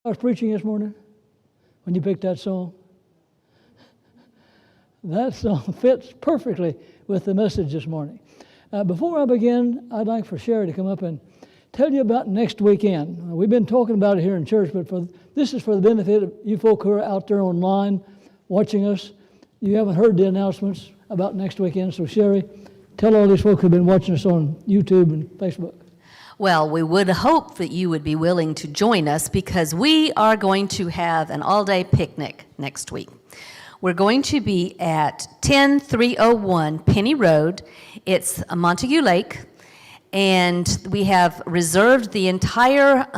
I was preaching this morning when you picked that song? That song fits perfectly with the message this morning. Before I begin, I'd like for Sherry to come up and tell you about next weekend. We've been talking about it here in church, but this is for the benefit of you folk who are out there online watching us. You haven't heard the announcements about next weekend, so Sherry, tell all these folk who've been watching us on YouTube and Facebook. Well, we would hope that you would be willing to join us because we are going to have an all-day picnic next week. We're going to be at 10301 Penny Road. It's Montague Lake, and we have reserved the entire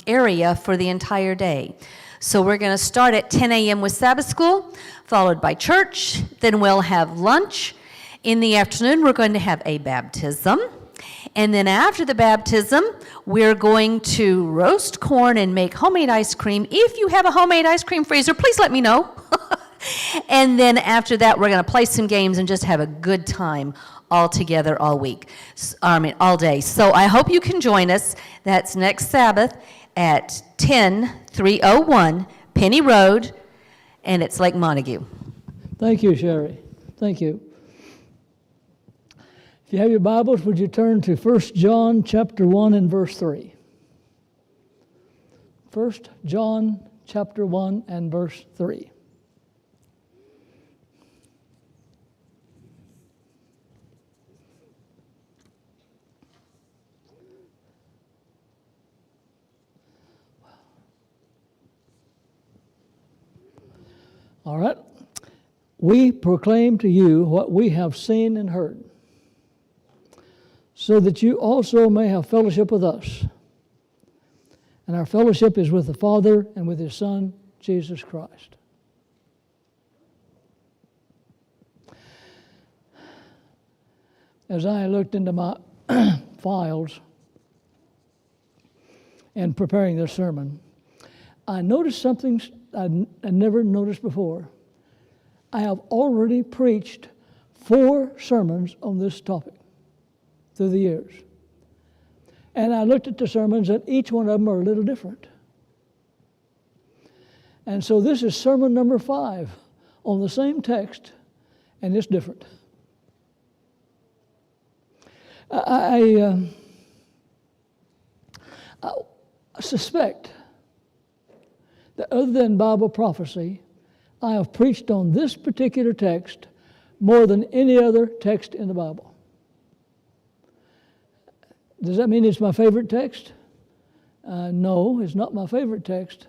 area for the entire day. So we're going to start at 10 a.m. with Sabbath school, followed by church. Then we'll have lunch. In the afternoon, we're going to have a baptism. And then after the baptism, we're going to roast corn and make homemade ice cream. If you have a homemade ice cream freezer, please let me know. And then after that, we're going to play some games and just have a good time all together all day. So I hope you can join us. That's next Sabbath at 10301 Penny Road, and it's Lake Montague. Thank you, Sherry. Thank you. If you have your Bibles, would you turn to 1 John chapter 1 and verse 3? 1 John chapter 1 and verse 3. All right. We proclaim to you what we have seen and heard, so that you also may have fellowship with us. And our fellowship is with the Father and with His Son, Jesus Christ. As I looked into my files in preparing this sermon, I noticed something I'd never noticed before. I have already preached 4 sermons on this topic through the years. And I looked at the sermons, and each one of them are a little different. And so this is sermon number 5 on the same text, and it's different. I suspect that other than Bible prophecy, I have preached on this particular text more than any other text in the Bible. Does that mean it's my favorite text? No, it's not my favorite text,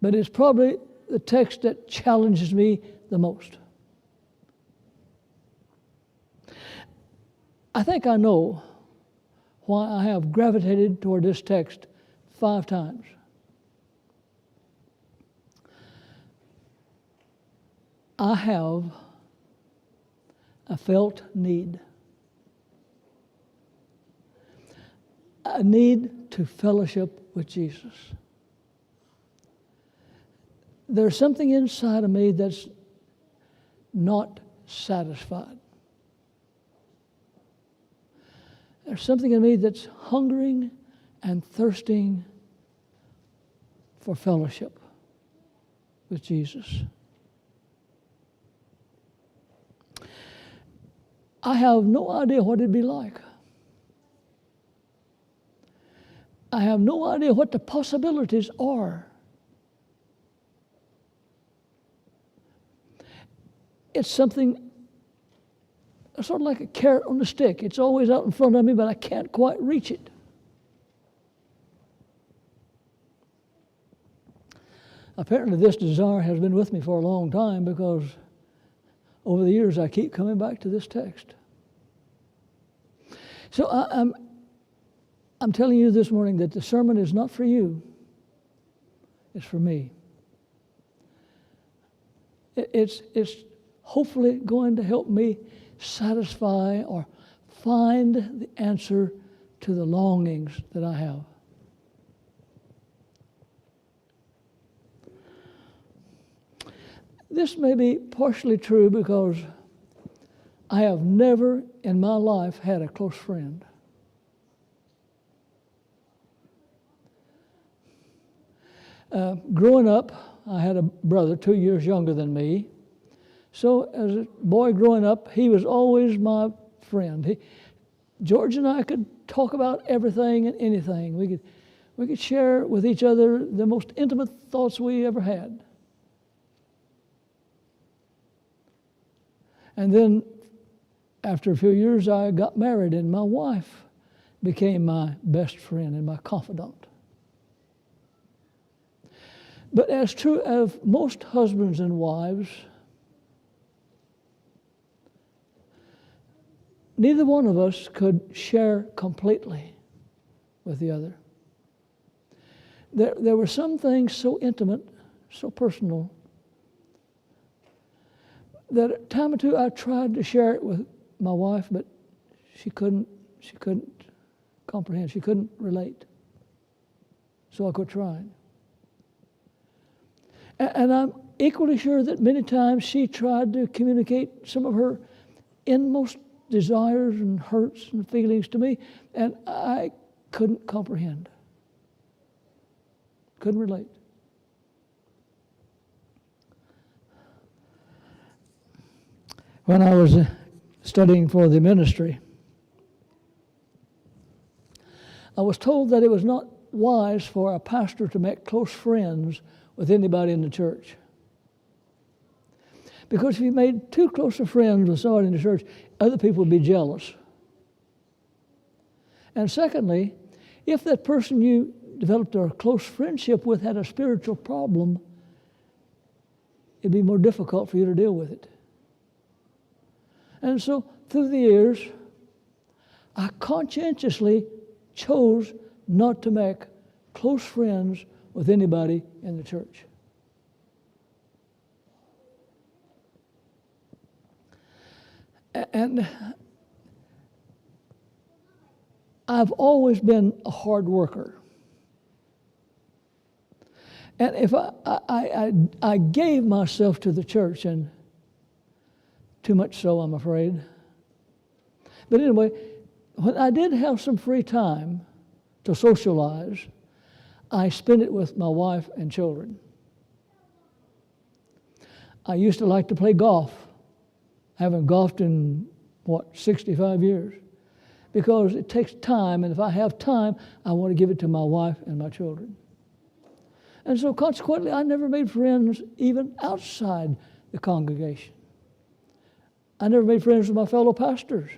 but it's probably the text that challenges me the most. I think I know why I have gravitated toward this text 5 times. I have a felt need. A need to fellowship with Jesus. There's something inside of me that's not satisfied. There's something in me that's hungering and thirsting for fellowship with Jesus. I have no idea what it'd be like. I have no idea what the possibilities are. It's something sort of like a carrot on a stick. It's always out in front of me, but I can't quite reach it. Apparently this desire has been with me for a long time, because over the years I keep coming back to this text. So I'm telling you this morning that the sermon is not for you. It's for me. It's hopefully going to help me satisfy or find the answer to the longings that I have. This may be partially true because I have never in my life had a close friend. Growing up, I had a brother 2 years younger than me. So as a boy growing up, he was always my friend. George and I could talk about everything and anything. We could share with each other the most intimate thoughts we ever had. And then after a few years, I got married, and my wife became my best friend and my confidant. But as true of most husbands and wives, neither one of us could share completely with the other. There were some things so intimate, so personal, that at time or two I tried to share it with my wife, but she couldn't comprehend. She couldn't relate. So I quit trying. And I'm equally sure that many times she tried to communicate some of her inmost desires and hurts and feelings to me, and I couldn't comprehend. Couldn't relate. When I was studying for the ministry, I was told that it was not wise for a pastor to make close friends with anybody in the church. Because if you made too close of friends with somebody in the church, other people would be jealous. And secondly, if that person you developed a close friendship with had a spiritual problem, it'd be more difficult for you to deal with it. And so through the years, I conscientiously chose not to make close friends with anybody in the church. And I've always been a hard worker. And if I gave myself to the church, and too much so, I'm afraid. But anyway, when I did have some free time to socialize, I spent it with my wife and children. I used to like to play golf, having golfed in, 65 years, because it takes time, and if I have time, I want to give it to my wife and my children. And so consequently, I never made friends even outside the congregation. I never made friends with my fellow pastors.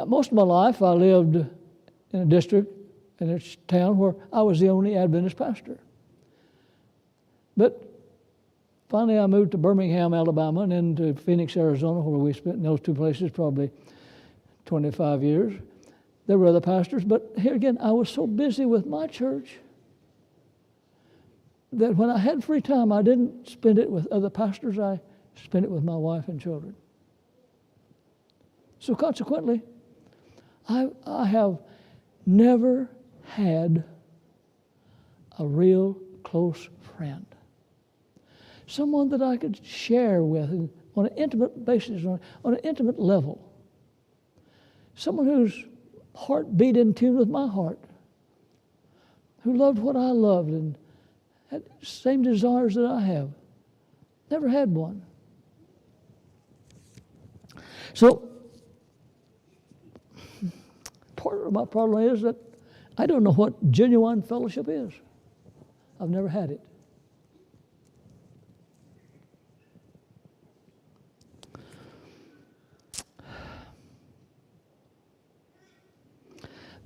Most of my life, I lived in a district, in a town where I was the only Adventist pastor. But finally, I moved to Birmingham, Alabama, and then to Phoenix, Arizona, where we spent in those two places probably 25 years. There were other pastors, but here again, I was so busy with my church that when I had free time, I didn't spend it with other pastors. I spent it with my wife and children. So consequently, I have never had a real close friend. Someone that I could share with on an intimate basis, on an intimate level. Someone whose heart beat in tune with my heart, who loved what I loved and had the same desires that I have. Never had one. So, part of my problem is that I don't know what genuine fellowship is. I've never had it.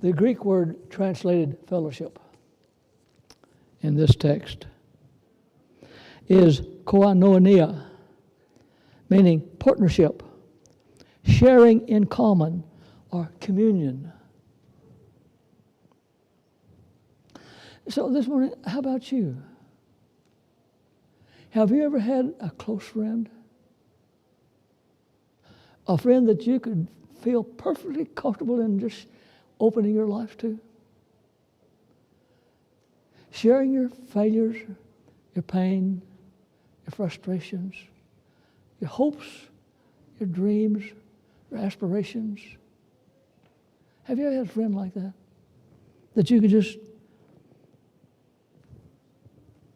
The Greek word translated fellowship in this text is koinonia, meaning partnership, sharing in common, or communion. So this morning, how about you? Have you ever had a close friend? A friend that you could feel perfectly comfortable in just opening your life to? Sharing your failures, your pain, your frustrations, your hopes, your dreams, your aspirations. Have you ever had a friend like that? That you could just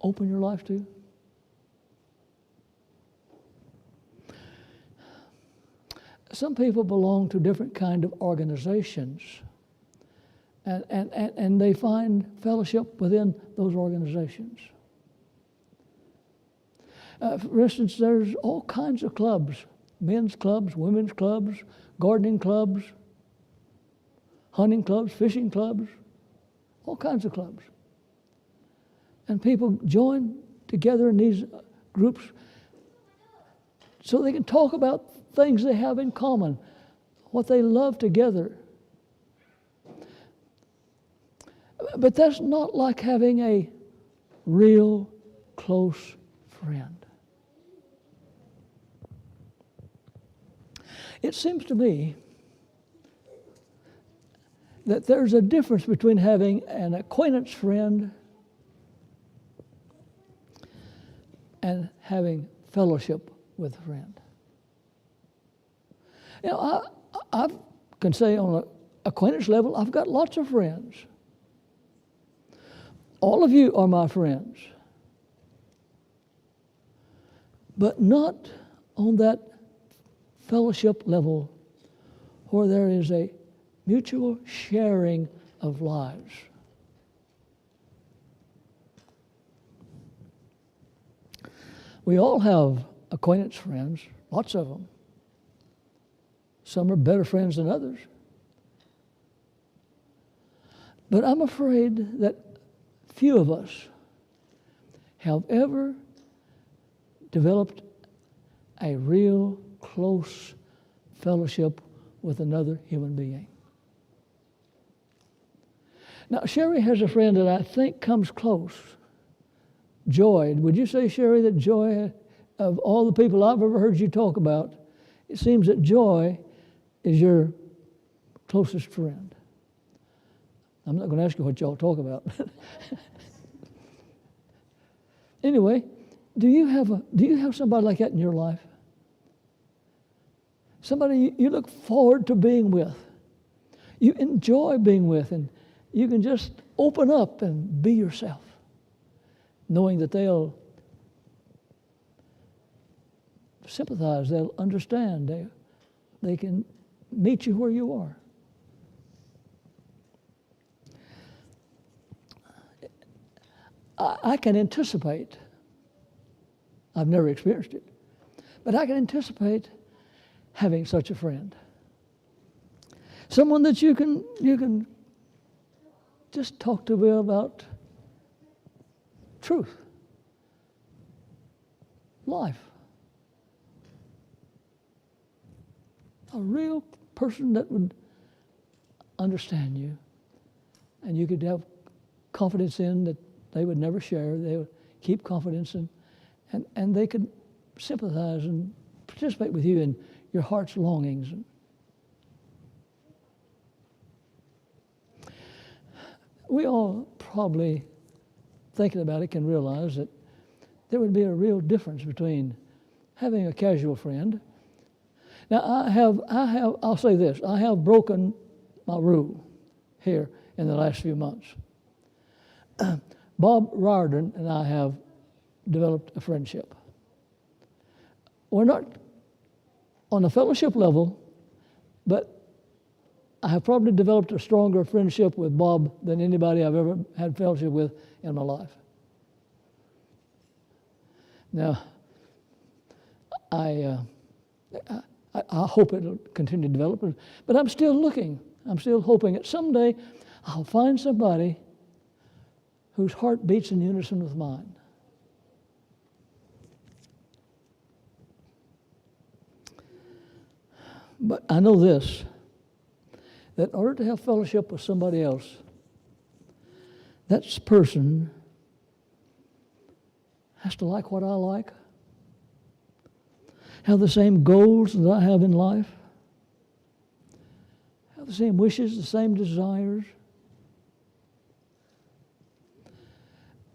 open your life to? Some people belong to different kind of organizations, and they find fellowship within those organizations. For instance, there's all kinds of clubs, men's clubs, women's clubs, gardening clubs, hunting clubs, fishing clubs, all kinds of clubs. And people join together in these groups so they can talk about things they have in common, what they love together. But that's not like having a real close friend. It seems to me that there's a difference between having an acquaintance friend and having fellowship with a friend. You know, I can say on an acquaintance level, I've got lots of friends. All of you are my friends. But not on that fellowship level where there is a mutual sharing of lives. We all have acquaintance friends, lots of them. Some are better friends than others. But I'm afraid that few of us have ever developed a real close fellowship with another human being. Now, Sherry has a friend that I think comes close. Joy. Would you say, Sherry, that Joy, of all the people I've ever heard you talk about, it seems that Joy is your closest friend? I'm not going to ask you what y'all talk about. Anyway, do you have somebody like that in your life? Somebody you look forward to being with. You enjoy being with, and you can just open up and be yourself, knowing that they'll sympathize, they'll understand, they can meet you where you are. I can anticipate, I've never experienced it, but I can anticipate having such a friend. Someone that you can just talk to about truth, life. A real person that would understand you, and you could have confidence in that they would never share. They would keep confidence in, and they could sympathize and participate with you in your heart's longings. We all probably, thinking about it, can realize that there would be a real difference between having a casual friend. Now, I'll say this, I have broken my rule here in the last few months. Bob Riordan and I have developed a friendship. We're not on a fellowship level, but I have probably developed a stronger friendship with Bob than anybody I've ever had fellowship with in my life. Now, I hope it'll continue to develop, but I'm still looking. I'm still hoping that someday I'll find somebody whose heart beats in unison with mine. But I know this, that in order to have fellowship with somebody else, that person has to like what I like, have the same goals that I have in life, have the same wishes, the same desires.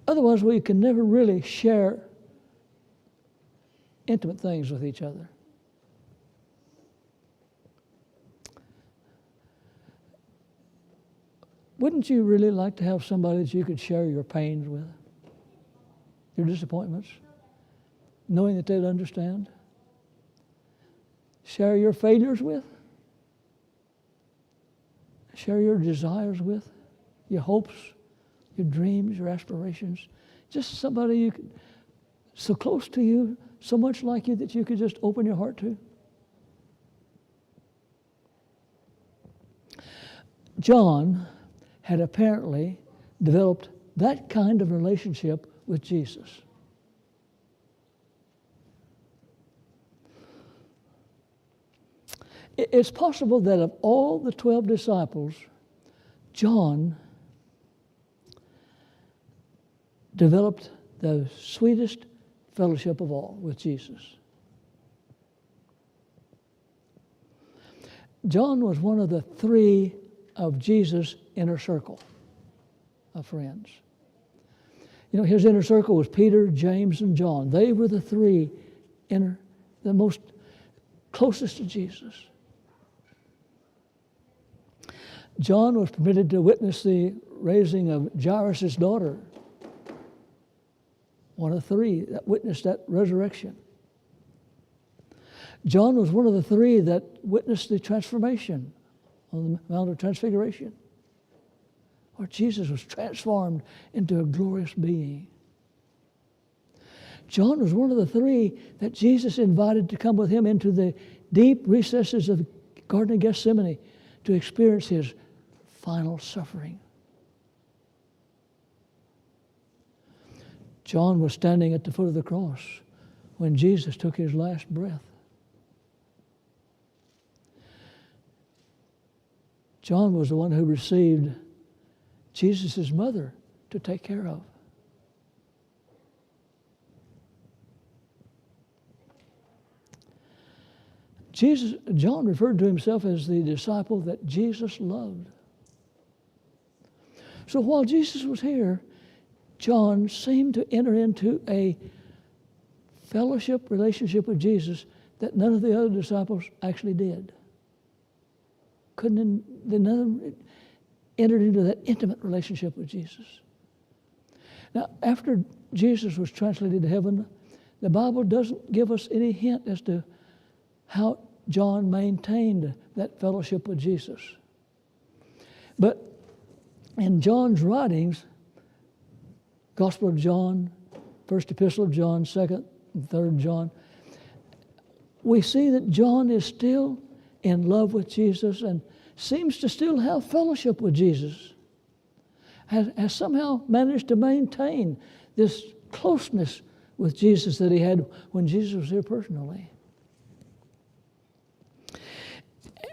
Otherwise, we can never really share intimate things with each other. Wouldn't you really like to have somebody that you could share your pains with? your disappointments, knowing that they'd understand. Share your failures with. Share your desires with, your hopes, your dreams, your aspirations. Just somebody you could, so close to you, so much like you that you could just open your heart to. John had apparently developed that kind of relationship with Jesus. It's possible that of all the 12 disciples, John developed the sweetest fellowship of all with Jesus. John was one of the three of Jesus' inner circle of friends. You know, his inner circle was Peter, James, and John. They were the three the most closest to Jesus. John was permitted to witness the raising of Jairus' daughter, one of three that witnessed that resurrection. John was one of the three that witnessed the transformation on the Mount of Transfiguration, where Jesus was transformed into a glorious being. John was one of the three that Jesus invited to come with him into the deep recesses of the Garden of Gethsemane to experience his final suffering. John was standing at the foot of the cross when Jesus took his last breath. John was the one who received Jesus' mother to take care of. John referred to himself as the disciple that Jesus loved. So while Jesus was here, John seemed to enter into a fellowship relationship with Jesus that none of the other disciples actually did. None of them entered into that intimate relationship with Jesus. Now, after Jesus was translated to heaven, the Bible doesn't give us any hint as to how John maintained that fellowship with Jesus. But in John's writings, Gospel of John, First Epistle of John, Second and Third John, we see that John is still in love with Jesus and seems to still have fellowship with Jesus, has somehow managed to maintain this closeness with Jesus that he had when Jesus was here personally.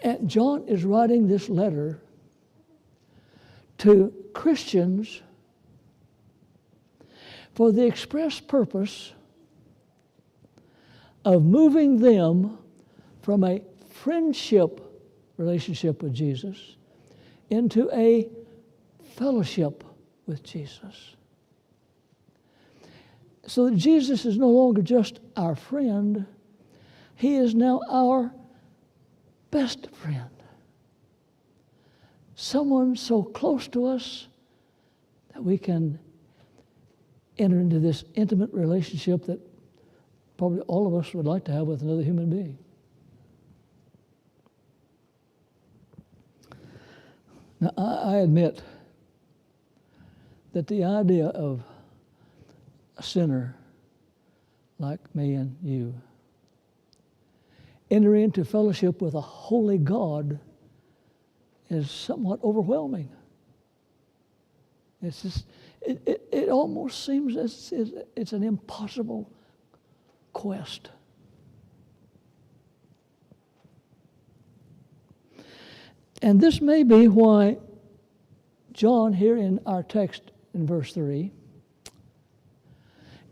And John is writing this letter to Christians for the express purpose of moving them from a friendship relationship with Jesus into a fellowship with Jesus. So that Jesus is no longer just our friend, he is now our best friend. Someone so close to us that we can enter into this intimate relationship that probably all of us would like to have with another human being. Now, I admit that the idea of a sinner like me and you entering into fellowship with a holy God is somewhat overwhelming. It's just, it almost seems as it's an impossible quest. And this may be why John, here in our text in verse 3,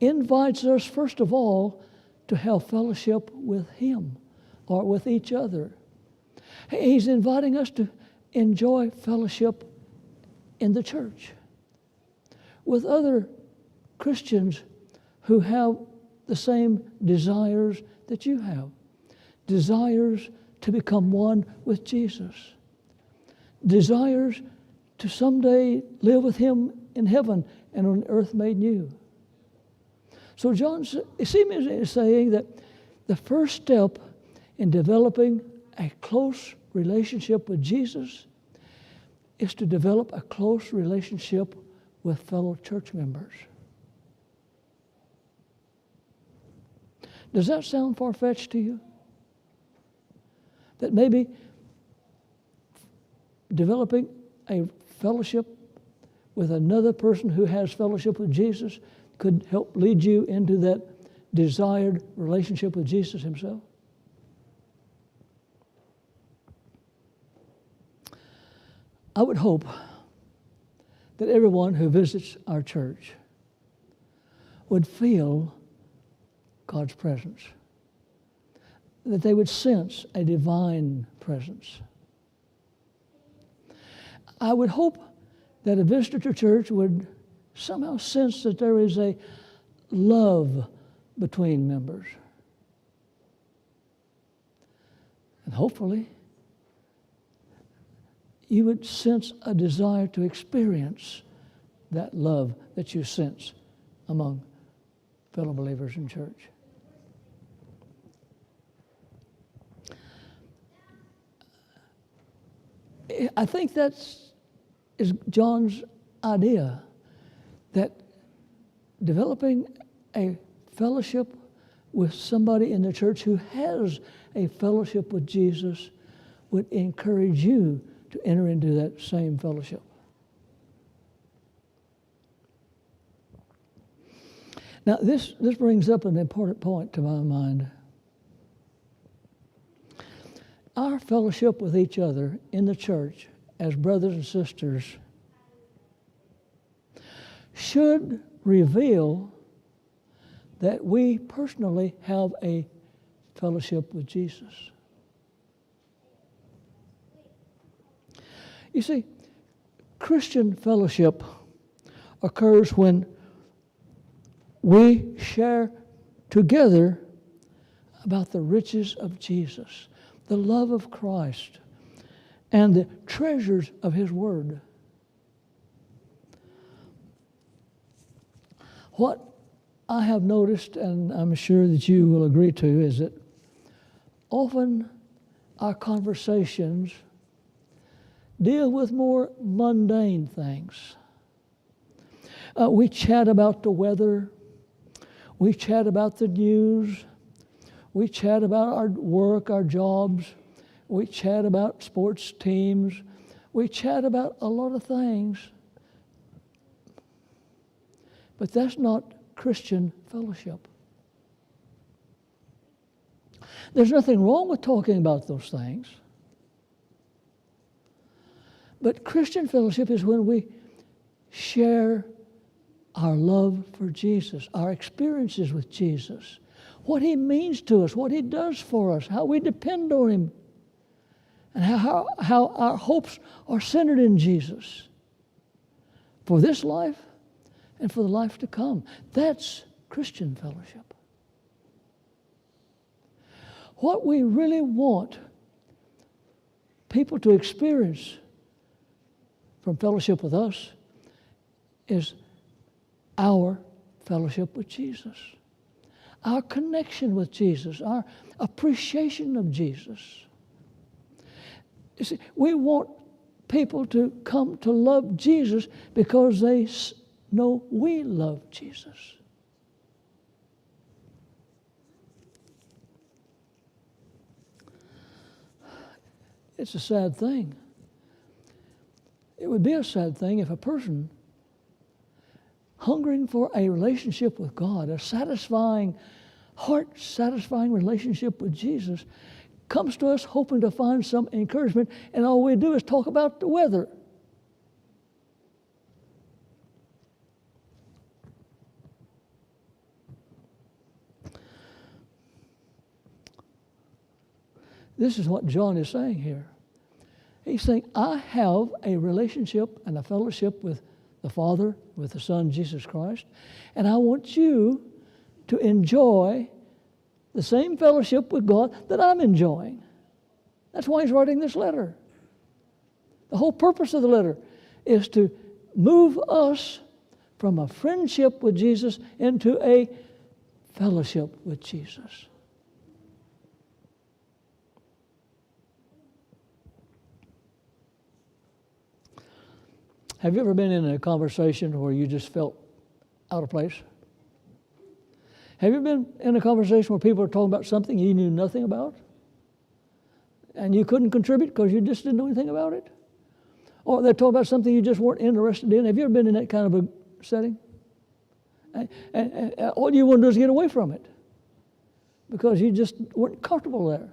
invites us, first of all, to have fellowship with him or with each other. He's inviting us to enjoy fellowship in the church with other Christians who have the same desires that you have, desires to become one with Jesus, desires to someday live with him in heaven and on earth made new. So John seems is saying that the first step in developing a close relationship with Jesus is to develop a close relationship with fellow church members. Does that sound far-fetched to you? That maybe developing a fellowship with another person who has fellowship with Jesus could help lead you into that desired relationship with Jesus himself? I would hope that everyone who visits our church would feel God's presence, that they would sense a divine presence. I would hope that a visitor to church would somehow sense that there is a love between members. And hopefully, you would sense a desire to experience that love that you sense among fellow believers in church. I think that's John's idea, that developing a fellowship with somebody in the church who has a fellowship with Jesus would encourage you to enter into that same fellowship. Now, this brings up an important point to my mind. Our fellowship with each other in the church as brothers and sisters should reveal that we personally have a fellowship with Jesus. You see, Christian fellowship occurs when we share together about the riches of Jesus, the love of Christ, and the treasures of His Word. What I have noticed, and I'm sure that you will agree to, is that often our conversations deal with more mundane things. We chat about the weather. We chat about the news. We chat about our work, our jobs. We chat about sports teams. We chat about a lot of things. But that's not Christian fellowship. There's nothing wrong with talking about those things. But Christian fellowship is when we share our love for Jesus, our experiences with Jesus, what He means to us, what He does for us, how we depend on Him, and how our hopes are centered in Jesus for this life and for the life to come. That's Christian fellowship. What we really want people to experience from fellowship with us is our fellowship with Jesus, our connection with Jesus, our appreciation of Jesus. You see, we want people to come to love Jesus because they know we love Jesus. It's a sad thing. It would be a sad thing if a person hungering for a relationship with God, a satisfying, heart-satisfying relationship with Jesus, comes to us hoping to find some encouragement, and all we do is talk about the weather. This is what John is saying here. He's saying, I have a relationship and a fellowship with the Father, with the Son, Jesus Christ, and I want you to enjoy the same fellowship with God that I'm enjoying. That's why he's writing this letter. The whole purpose of the letter is to move us from a friendship with Jesus into a fellowship with Jesus. Have you ever been in a conversation where you just felt out of place? Have you been in a conversation where people are talking about something you knew nothing about? And you couldn't contribute because you just didn't know anything about it? Or they're talking about something you just weren't interested in? Have you ever been in that kind of a setting? And all you want to do is get away from it because you just weren't comfortable there.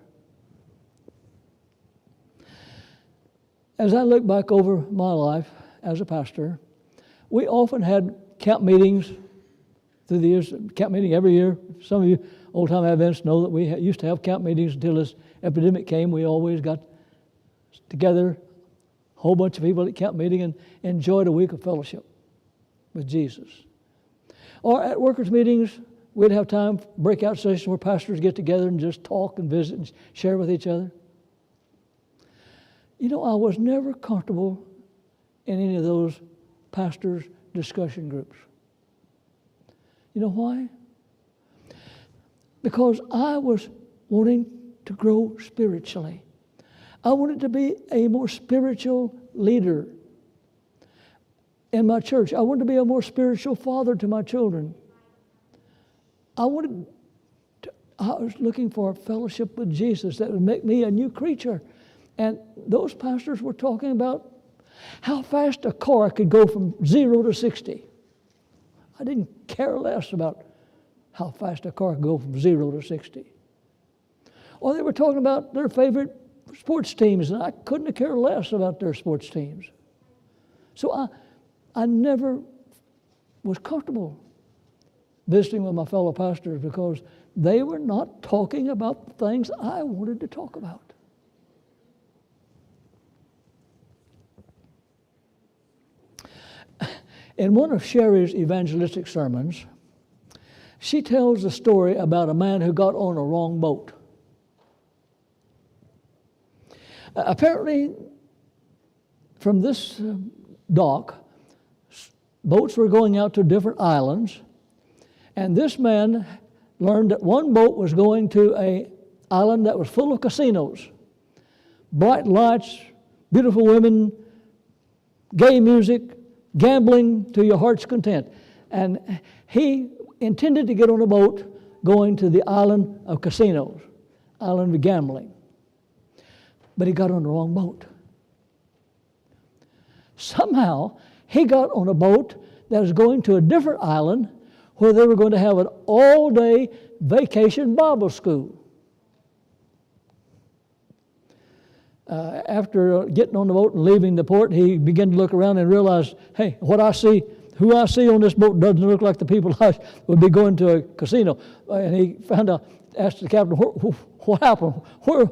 As I look back over my life as a pastor, we often had camp meetings through the years, camp meeting every year. Some of you old-time Adventists know that we used to have camp meetings until this epidemic came. We always got together, a whole bunch of people at camp meeting, and enjoyed a week of fellowship with Jesus. Or at workers' meetings, we'd have time, breakout sessions where pastors get together and just talk and visit and share with each other. You know, I was never comfortable in any of those pastors' discussion groups. You know why? Because I was wanting to grow spiritually. I wanted to be a more spiritual leader in my church. I wanted to be a more spiritual father to my children. I was looking for a fellowship with Jesus that would make me a new creature. And those pastors were talking about how fast a car could go from 0 to 60. I didn't care less about how fast a car could go from 0 to 60. Or they were talking about their favorite sports teams, and I couldn't care less about their sports teams. So I never was comfortable visiting with my fellow pastors because they were not talking about the things I wanted to talk about. In one of Sherry's evangelistic sermons, she tells a story about a man who got on a wrong boat. Apparently, from this dock, boats were going out to different islands, and this man learned that one boat was going to an island that was full of casinos, bright lights, beautiful women, gay music, gambling to your heart's content. And he intended to get on a boat going to the island of casinos, island of gambling. But he got on the wrong boat. Somehow, he got on a boat that was going to a different island where they were going to have an all-day vacation Bible school. After getting on the boat and leaving the port, he began to look around and realized, hey, who I see on this boat doesn't look like the people I would be going to a casino. And he found out, asked the captain, what happened? What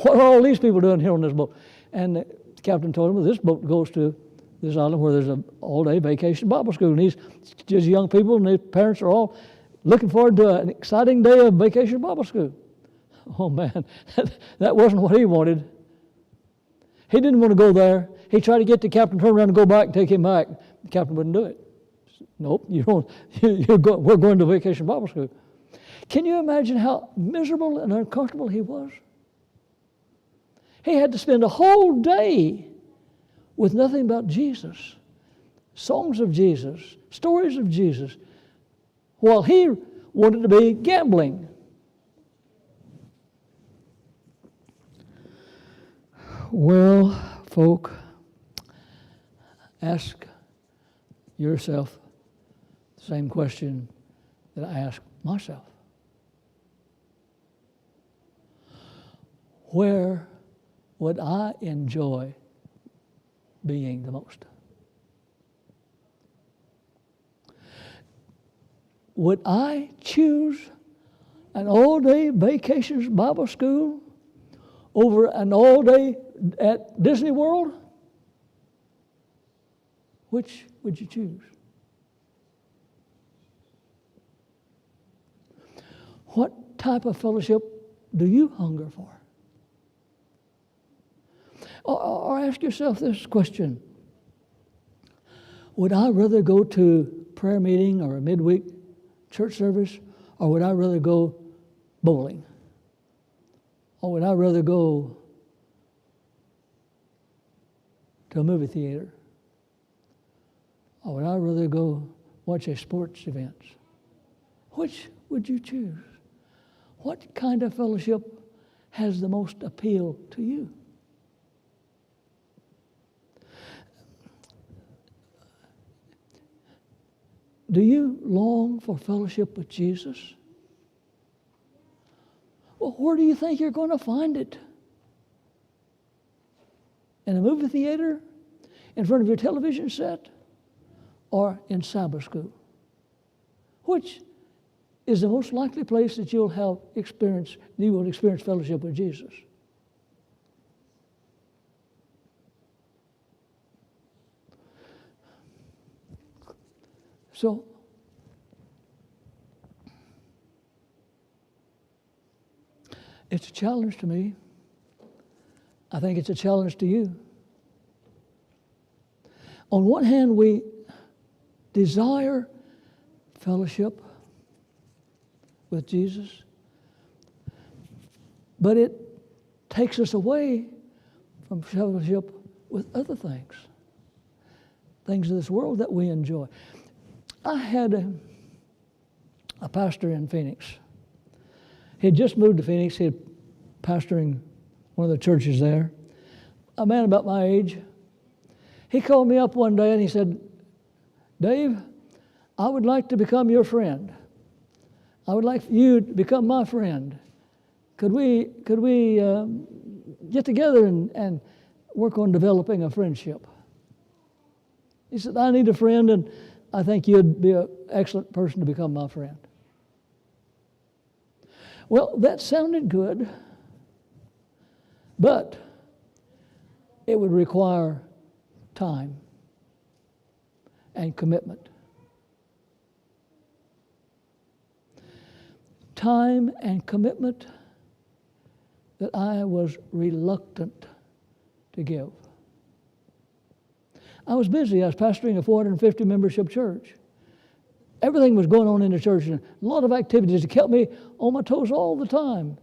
are all these people doing here on this boat? And the captain told him, well, this boat goes to this island where there's an all-day vacation Bible school. And these just young people and their parents are all looking forward to an exciting day of vacation Bible school. Oh, man, that wasn't what he wanted. He didn't want to go there. He tried to get the captain to turn around and go back and take him back. The captain wouldn't do it. Nope, you don't. We're going to vacation Bible school. Can you imagine how miserable and uncomfortable he was? He had to spend a whole day with nothing but Jesus, songs of Jesus, stories of Jesus, while he wanted to be gambling. Well, folk, ask yourself the same question that I ask myself. Where would I enjoy being the most? Would I choose an all-day vacations Bible school over an all-day at Disney World? Which would you choose? What type of fellowship do you hunger for? Or ask yourself this question. Would I rather go to prayer meeting or a midweek church service, Or would I rather go bowling? Or would I rather go to a movie theater? Or would I rather go watch a sports event? Which would you choose? What kind of fellowship has the most appeal to you? Do you long for fellowship with Jesus? Well, where do you think you're going to find it? In a movie theater? In front of your television set? Or in Sabbath school? Which is the most likely place that you will experience fellowship with Jesus? So, it's a challenge to me. I think it's a challenge to you. On one hand, we desire fellowship with Jesus, but it takes us away from fellowship with other things of this world that we enjoy. I had a pastor in Phoenix. He had just moved to Phoenix. He had pastoring one of the churches there, a man about my age. He called me up one day and he said, "Dave, I would like to become your friend. I would like you to become my friend. Could we get together and work on developing a friendship?" He said, "I need a friend, and I think you'd be an excellent person to become my friend." Well, that sounded good, but it would require time and commitment. Time and commitment that I was reluctant to give. I was busy. I was pastoring a 450 membership church. Everything was going on in the church, and a lot of activities that kept me on my toes all the time.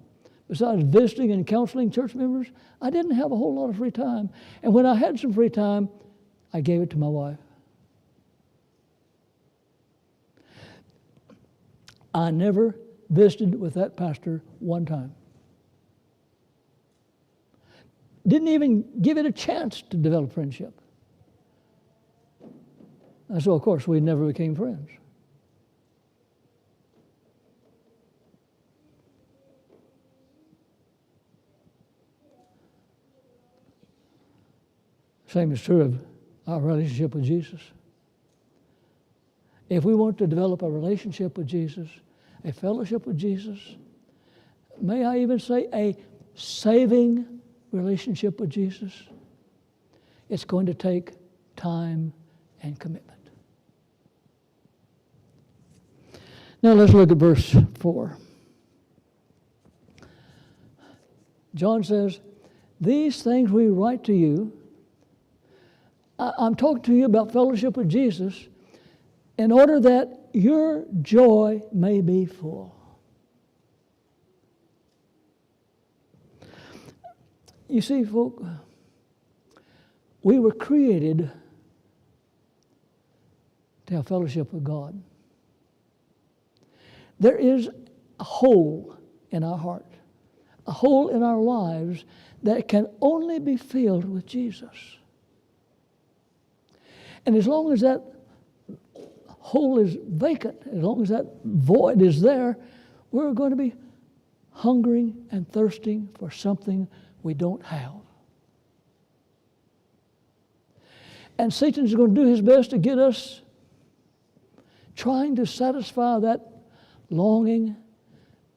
Besides visiting and counseling church members, I didn't have a whole lot of free time. And when I had some free time, I gave it to my wife. I never visited with that pastor one time. Didn't even give it a chance to develop friendship. And so, of course, we never became friends. Same is true of our relationship with Jesus. If we want to develop a relationship with Jesus, a fellowship with Jesus, may I even say a saving relationship with Jesus, it's going to take time and commitment. Now let's look at verse 4. John says, "These things we write to you." I'm talking to you about fellowship with Jesus in order that your joy may be full. You see, folk, we were created to have fellowship with God. There is a hole in our heart, a hole in our lives that can only be filled with Jesus. And as long as that hole is vacant, as long as that void is there, we're going to be hungering and thirsting for something we don't have. And Satan's going to do his best to get us trying to satisfy that longing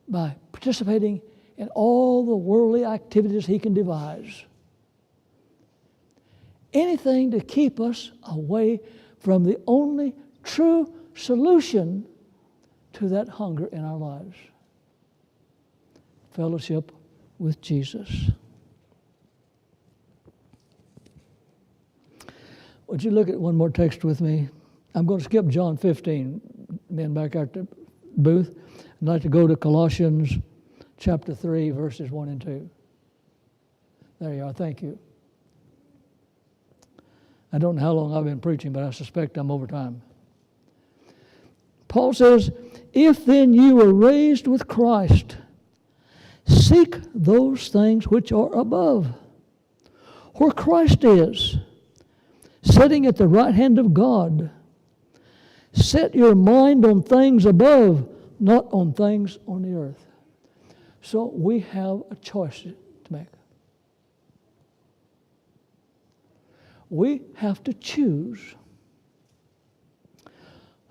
by participating in all the worldly activities he can devise. Anything to keep us away from the only true solution to that hunger in our lives. Fellowship with Jesus. Would you look at one more text with me? I'm going to skip John 15, men back out the booth. I'd like to go to Colossians chapter 3, verses 1 and 2. There you are. Thank you. I don't know how long I've been preaching, but I suspect I'm over time. Paul says, if then you were raised with Christ, seek those things which are above, where Christ is, sitting at the right hand of God. Set your mind on things above, not on things on the earth. So we have a choice to make. We have to choose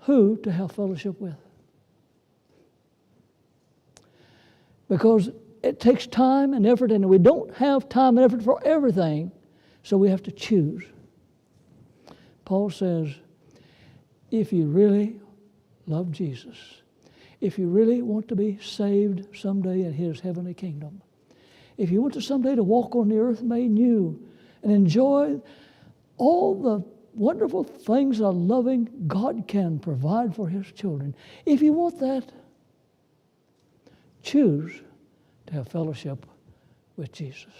who to have fellowship with. Because it takes time and effort, and we don't have time and effort for everything, so we have to choose. Paul says, if you really love Jesus, if you really want to be saved someday in His heavenly kingdom, if you want to someday to walk on the earth made new and enjoy all the wonderful things a loving God can provide for His children, if you want that, choose to have fellowship with Jesus.